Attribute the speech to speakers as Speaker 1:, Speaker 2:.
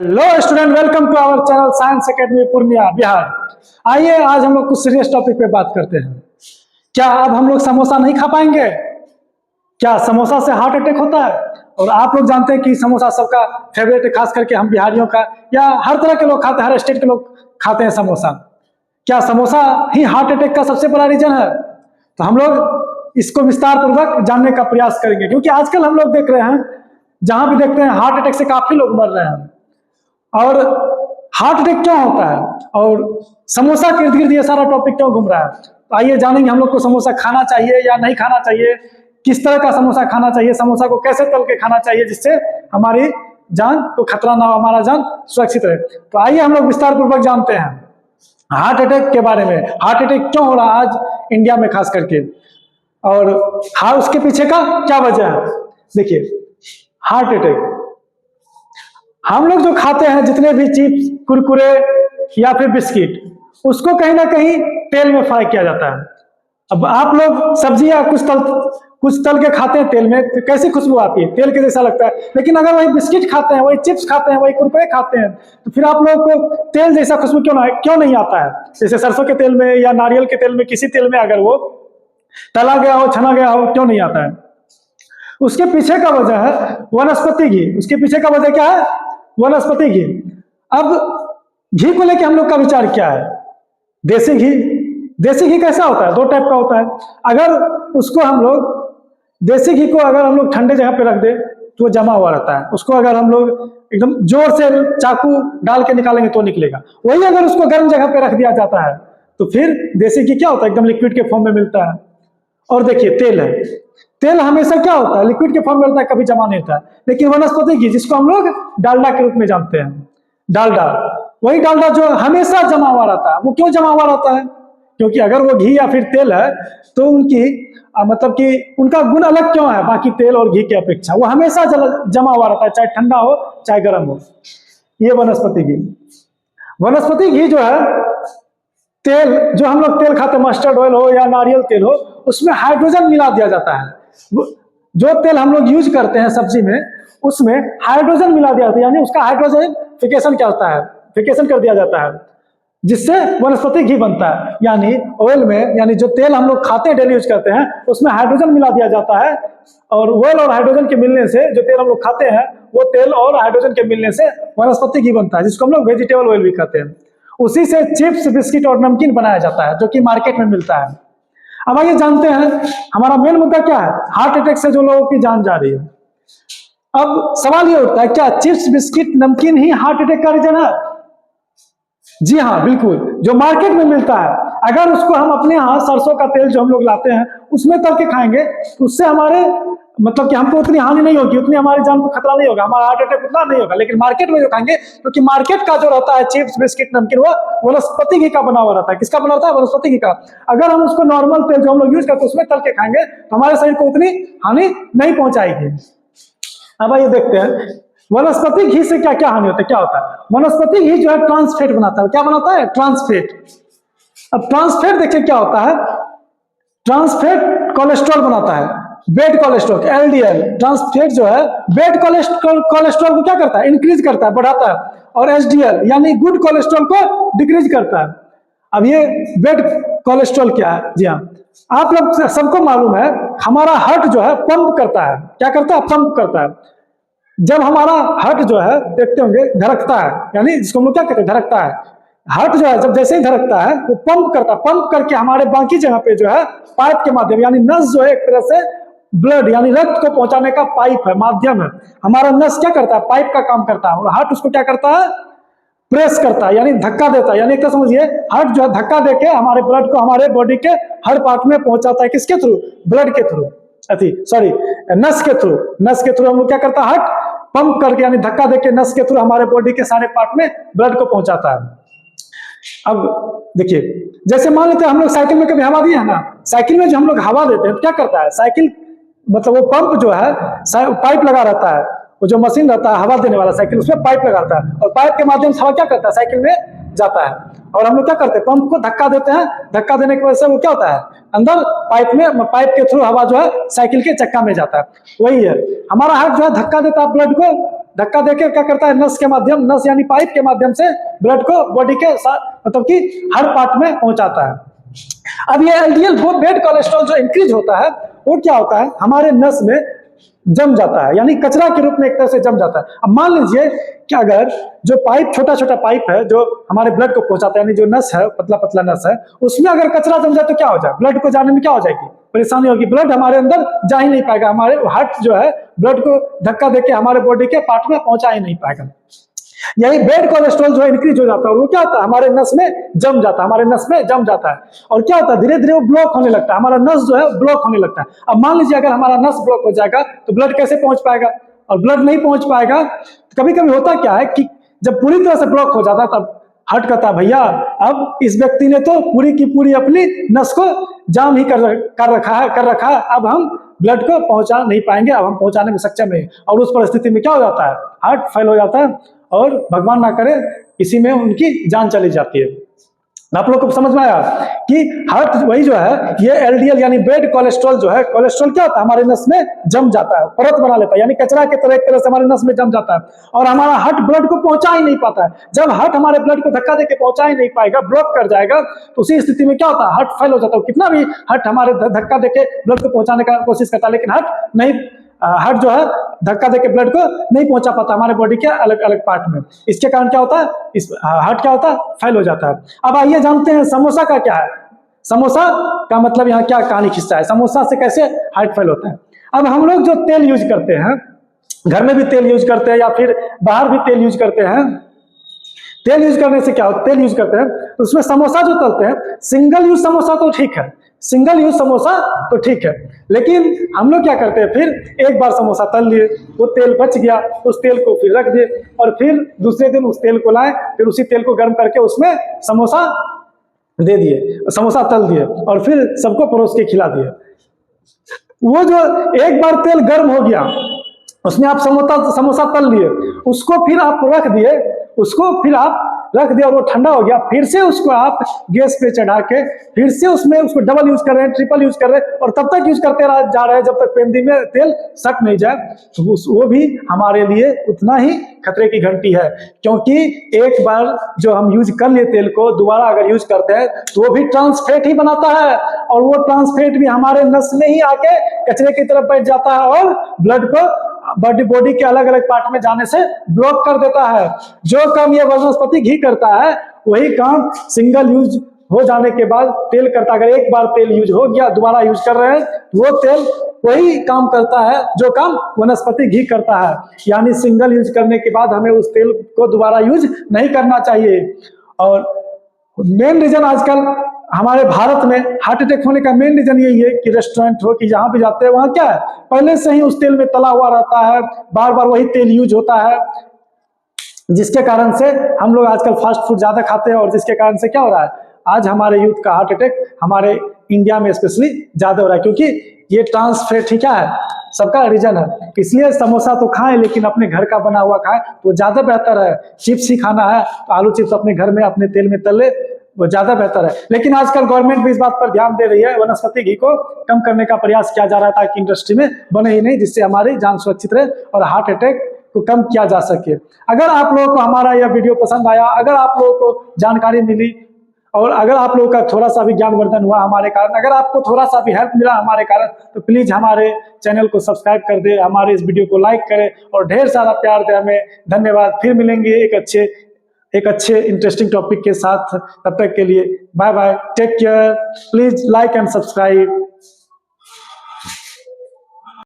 Speaker 1: Hello student, welcome to our channel science academy Purnia Bihar. आइए आज हम लोग कुछ सीरियस टॉपिक पे बात करते हैं। क्या अब हम लोग समोसा नहीं खा पाएंगे? क्या समोसा से हार्ट अटैक होता है? और आप लोग जानते हैं कि समोसा सबका फेवरेट है, खास करके हम बिहारियों का, या हर तरह के लोग खाते हैं, हर स्टेट के लोग खाते हैं समोसा। क्या समोसा ही हार्ट अटैक का सबसे बड़ा रीजन है? तो हम लोग इसको विस्तार पूर्वक जानने का प्रयास करेंगे, क्योंकि आजकल हम लोग देख रहे हैं, जहां भी देखते हैं हार्ट अटैक से काफी लोग मर रहे हैं। और हार्ट अटैक क्यों होता है और समोसा के इर्द गिर्द ये सारा टॉपिक क्यों घूम रहा है? तो आइए जानेंगे हम लोग को समोसा खाना चाहिए या नहीं खाना चाहिए, किस तरह का समोसा खाना चाहिए, समोसा को कैसे तल के खाना चाहिए जिससे हमारी जान को खतरा ना हो, हमारा जान सुरक्षित रहे। तो आइए हम लोग विस्तार पूर्वक जानते हैं हार्ट अटैक के बारे में। हार्ट अटैक क्यों हो रहा है आज इंडिया में खास करके, और उसके पीछे का क्या वजह है। देखिए, हार्ट अटैक हम लोग जो खाते हैं, जितने भी चिप्स, कुरकुरे या फिर बिस्किट, उसको कहीं ना कहीं तेल में फ्राई किया जाता है। अब आप लोग सब्जी या कुछ तल के खाते हैं तेल में, तो कैसी खुशबू आती है, तेल के जैसा लगता है। लेकिन अगर वही बिस्किट खाते हैं, वही चिप्स खाते हैं, वही कुरकुरे खाते हैं, तो फिर आप लोग को तेल जैसा खुशबू क्यों नहीं आता है? जैसे सरसों के तेल में या नारियल के तेल में, किसी तेल में अगर वो तला गया हो, छना गया हो, क्यों नहीं आता है? उसके पीछे का वजह है वनस्पति घी। उसके पीछे का वजह क्या है? वनस्पति घी। अब घी को लेकर हम लोग का विचार क्या है? देसी घी। देसी घी कैसा होता है? दो टाइप का होता है। अगर उसको हम लोग, देसी घी को अगर हम लोग ठंडे जगह पे रख दे तो वो जमा हुआ रहता है। उसको अगर हम लोग एकदम जोर से चाकू डाल के निकालेंगे तो निकलेगा। वही अगर उसको गर्म जगह पे रख दिया जाता है तो फिर देसी घी क्या होता है? एकदम लिक्विड के फॉर्म में मिलता है। और देखिए, तेल है, तेल हमेशा क्या होता है? लिक्विड के फॉर्म में रहता है, कभी जमा नहीं होता है। लेकिन वनस्पति घी, जिसको हम लोग डालडा के रूप में जानते हैं, डालडा, वही डालडा जो हमेशा जमा हुआ रहता है। वो क्यों जमा हुआ रहता है? क्योंकि अगर वो घी या फिर तेल है तो उनकी मतलब कि उनका गुण अलग क्यों है बाकी तेल और घी की अपेक्षा? वो हमेशा जमा हुआ रहता है, चाहे ठंडा हो चाहे गर्म हो। ये वनस्पति घी। वनस्पति घी जो है, तेल जो हम लोग तेल खाते हैं, मस्टर्ड ऑयल हो या नारियल तेल हो, उसमें हाइड्रोजन मिला दिया जाता है। जो तेल हम लोग यूज करते हैं सब्जी में, उसमें हाइड्रोजन मिला दिया जाता है, यानी उसका हाइड्रोजनिफिकेशन क्या होता है, फिकेशन कर दिया जाता है, जिससे वनस्पति घी बनता है। यानी ऑयल में, यानी जो तेल हम लोग खाते हैं, डेली यूज करते हैं, उसमें हाइड्रोजन मिला दिया जाता है। और ऑयल और हाइड्रोजन के मिलने से, जो तेल हम लोग खाते हैं, वो तेल और हाइड्रोजन के मिलने से वनस्पति घी बनता है, जिसको हम लोग वेजिटेबल ऑयल भी कहते हैं। उसी से चिप्स, बिस्किट और नमकीन बनाया जाता है, जो कि मार्केट में मिलता है। अब आइए जानते हैं हमारा मेन मुद्दा क्या है। हार्ट अटैक से जो लोगों की जान जा रही है। अब सवाल ये उठता है, क्या चिप्स, बिस्किट, नमकीन ही हार्ट अटैक का रीजन है? जी हाँ, बिल्कुल। जो मार्केट में मिलता है, अगर उसको हम अपने यहाँ सरसों का तेल जो हम लोग लाते हैं उसमें तल के खाएंगे तो उससे हमारे मतलब कि हमको उतनी हानि नहीं होगी, उतनी हमारी जान को खतरा नहीं होगा, हमारा हार्ट अटैक उतना नहीं होगा। लेकिन मार्केट में जो खाएंगे, क्योंकि मार्केट का जो रहता है चिप्स, बिस्किट, नमकीन, वो वनस्पति घी का बना हुआ रहता है। किसका बना रहता है? वनस्पति घी का। अगर हम उसको नॉर्मल तेल जो हम लोग यूज करते हैं उसमें तल के खाएंगे तो हमारे शरीर को उतनी हानि नहीं पहुंचाएगी। अब आइए देखते हैं वनस्पति घी से क्या क्या हानि होता है, क्या होता है। वनस्पति घी जो है ट्रांसफैट बनाता है। क्या बनाता है? ट्रांसफैट। अब ट्रांसफैट देखिए क्या होता है। ट्रांसफैट कोलेस्ट्रॉल बनाता है, बेड कोलेस्ट्रॉल, एलडीएल। ट्रांसफैट जो है बेड कोलेस्ट्रॉल को क्या करता है? इंक्रीज करता है, बढ़ाता है। और एचडीएल यानी गुड कोलेस्ट्रॉल को डिक्रीज करता है। अब ये बेड कोलेस्ट्रॉल क्या है? जी हाँ, आप लोग सबको मालूम है, हमारा हार्ट जो है पंप करता है। क्या करता है? पंप करता है। जब हमारा हार्ट जो है, देखते होंगे, धड़कता है, यानी जिसको हम लोग क्या कहते हैं? धड़कता है। हार्ट जो है जब जैसे ही धड़कता है वो पंप करता है। पंप करके हमारे बाकी जगह पे जो है पाइप के माध्यम, यानी नस जो है एक तरह से ब्लड यानी रक्त को पहुंचाने का पाइप है, माध्यम है। हमारा नस क्या करता है? पाइप का काम करता है। और हार्ट उसको क्या करता है? प्रेस करता है, यानी धक्का देता है। यानी एक तरह समझिए, हार्ट जो है धक्का देके हमारे ब्लड को हमारे बॉडी के हर पार्ट में पहुंचाता है। किसके थ्रू? ब्लड के थ्रू, नस के थ्रू। नस के थ्रू हम लोग क्या करता है? हार्ट पंप करके, यानी धक्का देके नस के थ्रू हमारे बॉडी के सारे पार्ट में ब्लड को पहुंचाता है। अब देखिए, जैसे मान लेते हैं हम लोग साइकिल में कभी हवा दिए है ना, साइकिल में जो हम लोग हवा देते हैं तो क्या करता है? साइकिल मतलब वो पंप जो है पाइप लगा रहता है, वो जो मशीन रहता है हवा देने वाला साइकिल, उसमें पाइप लगाता है और पाइप के माध्यम से हवा क्या करता है? साइकिल में जाता है। और हम लोग क्या करते हैं? पंप को धक्का देते हैं। धक्का देने की वजह से वो क्या होता है? अंदर पाइप में, पाइप के थ्रू हवा जो है साइकिल के चक्का में जाता है। वही है, हमारा हार्ट जो है धक्का देता है ब्लड को, धक्का देकर क्या करता है, नस के माध्यम, नस यानी पाइप के माध्यम से ब्लड को बॉडी के मतलब कि हर पार्ट में पहुंचाता है। अब ये एलडीएल बेड कोलेस्ट्रॉल जो इंक्रीज होता है वो क्या होता है, हमारे नस में जम जाता है, यानी कचरा के रूप में एक तरह से जम जाता है। अब मान लीजिए कि अगर जो पाइप, छोटा छोटा पाइप है जो हमारे ब्लड को पहुंचाता है, यानी जो नस है, पतला पतला नस है, उसमें अगर कचरा जम जाए तो क्या हो जाए, ब्लड को जाने में क्या हो जाएगी, परेशानी होगी, ब्लड हमारे अंदर जा ही नहीं पाएगा, हमारे हार्ट जो है ब्लड को धक्का देके हमारे बॉडी के पार्ट में पहुंचा ही नहीं पाएगा। यही बेड कोलेस्ट्रॉल जो इंक्रीज हो जाता है वो क्या होता है, हमारे नस में जम जाता है, हमारे नस में जम जाता है, और क्या होता है, धीरे धीरे वो ब्लॉक होने लगता है, हमारा नस जो है ब्लॉक होने लगता है। अब मान लीजिए अगर हमारा नस ब्लॉक हो जाएगा तो ब्लड कैसे पहुंच पाएगा, और ब्लड नहीं पहुंच पाएगा तो कभी कभी होता क्या है कि जब पूरी तरह से ब्लॉक हो जाता है तब हार्ट कहता है भैया अब इस व्यक्ति ने तो पूरी की पूरी अपनी नस को जाम ही कर रखा है, अब हम ब्लड को पहुंचा नहीं पाएंगे, अब हम पहुंचाने में सक्षम नहीं। और उस परिस्थिति में क्या हो जाता है, हार्ट फेल हो जाता है और भगवान ना करे इसी में उनकी जान चली जाती है। आप लोग को समझ में आया कि हार्ट वही जो है, ये एलडीएल यानी बेड कोलेस्ट्रॉल जो है, कोलेस्ट्रॉल क्या होता है, हमारे नस में जम जाता है, परत बना लेता है, यानी कचरा की तरह एक तरह से हमारे नस में जम जाता है, और हमारा हार्ट ब्लड को पहुंचा ही नहीं पाता है। जब हार्ट हमारे ब्लड को धक्का देके पहुंचा ही नहीं पाएगा, ब्लॉक कर जाएगा, तो उसी स्थिति में क्या होता है, हार्ट फेल हो जाता है। कितना भी हार्ट हमारे धक्का देके ब्लड को पहुंचाने का कोशिश करता है, लेकिन हार्ट जो है धक्का देके ब्लड को नहीं पहुंचा पाता हमारे बॉडी के अलग अलग पार्ट में। इसके कारण क्या होता है, इस हार्ट क्या होता है, फेल हो जाता है। अब आइए जानते हैं समोसा का क्या है, समोसा का मतलब यहाँ क्या कहानी खिस्सा है, समोसा से कैसे हार्ट फेल होता है। अब हम लोग जो तेल यूज करते हैं, घर में भी तेल यूज करते हैं या फिर बाहर भी तेल यूज करते हैं, तेल यूज करने से क्या होता है, तेल यूज करते हैं तो उसमें समोसा जो तलते हैं, सिंगल यूज समोसा तो ठीक है, सिंगल यूज समोसा तो ठीक है, लेकिन हम लोग क्या करते हैं, फिर एक बार समोसा तल लिए, वो तेल बच गया, उस तेल को फिर रख दिए और फिर दूसरे दिन उस तेल को लाए, फिर उसी तेल को गर्म करके उसमें समोसा दे दिए, समोसा तल दिए और फिर सबको परोस के खिला दिए। वो जो एक बार तेल गर्म हो गया, उसमें आप समोसा तल लिए, उसको फिर आप रख दिए, उसको फिर आप रख दिया और वो ठंडा हो गया, फिर से उसको आप गैस पे चढ़ा के फिर से उसमें उसको डबल यूज कर रहे हैं, ट्रिपल यूज कर रहे हैं, और तब तक यूज करते जा रहे हैं जब तक पेंदी में तेल सट नहीं जाए। तो वो भी हमारे लिए उतना ही खतरे की घंटी है, क्योंकि एक बार जो हम यूज कर लिए तेल को दोबारा अगर यूज करते हैं तो वो भी ट्रांसफैट ही बनाता है, और वो ट्रांसफैट भी हमारे नस में ही आके कचरे की तरफ बैठ जाता है और ब्लड को बॉडी के अलग अलग पार्ट में जाने से ब्लॉक कर देता है। जो काम ये वनस्पति घी करता है वही काम सिंगल यूज हो जाने के बाद तेल करता है। अगर एक बार तेल यूज हो गया, दोबारा यूज कर रहे हैं, वो तेल वही काम करता है जो काम वनस्पति घी करता है, यानी सिंगल यूज करने के बाद हमें उस तेल को दोबारा यूज नहीं करना चाहिए। और मेन रीजन आजकल हमारे भारत में हार्ट अटैक होने का मेन रीजन यही है कि रेस्टोरेंट हो कि जहां भी जाते हैं वहां क्या है, पहले से ही उस तेल में तला हुआ रहता है, बार बार वही तेल यूज होता है, जिसके कारण से हम लोग आजकल फास्ट फूड ज्यादा खाते हैं, और जिसके कारण से क्या हो रहा है, आज हमारे यूथ का हार्ट अटैक हमारे इंडिया में स्पेशली ज्यादा हो रहा है, क्योंकि ये ट्रांस फैट ही क्या है, सबका रीजन है। इसलिए समोसा तो खाएं लेकिन अपने घर का बना हुआ खाएं तो ज्यादा बेहतर है। चिप्स ही खाना है तो आलू चिप्स अपने घर में अपने तेल में तले, वो ज्यादा बेहतर है। लेकिन आजकल गवर्नमेंट भी इस बात पर ध्यान दे रही है, वनस्पति घी को कम करने का प्रयास किया जा रहा है ताकि इंडस्ट्री में बने ही नहीं, जिससे हमारी जान सुरक्षित रहे और हार्ट अटैक को कम किया जा सके। अगर आप लोगों को हमारा यह वीडियो पसंद आया, अगर आप लोगों को जानकारी मिली, और अगर आप लोगों का थोड़ा सा भी ज्ञानवर्धन हुआ हमारे कारण, अगर आपको थोड़ा सा भी हेल्प मिला हमारे कारण, तो प्लीज हमारे चैनल को सब्सक्राइब कर दे, हमारे इस वीडियो को लाइक करें और ढेर सारा प्यार दे हमें। धन्यवाद। फिर मिलेंगे एक अच्छे इंटरेस्टिंग टॉपिक के साथ। तब तक के लिए bye bye, take care, please like and subscribe.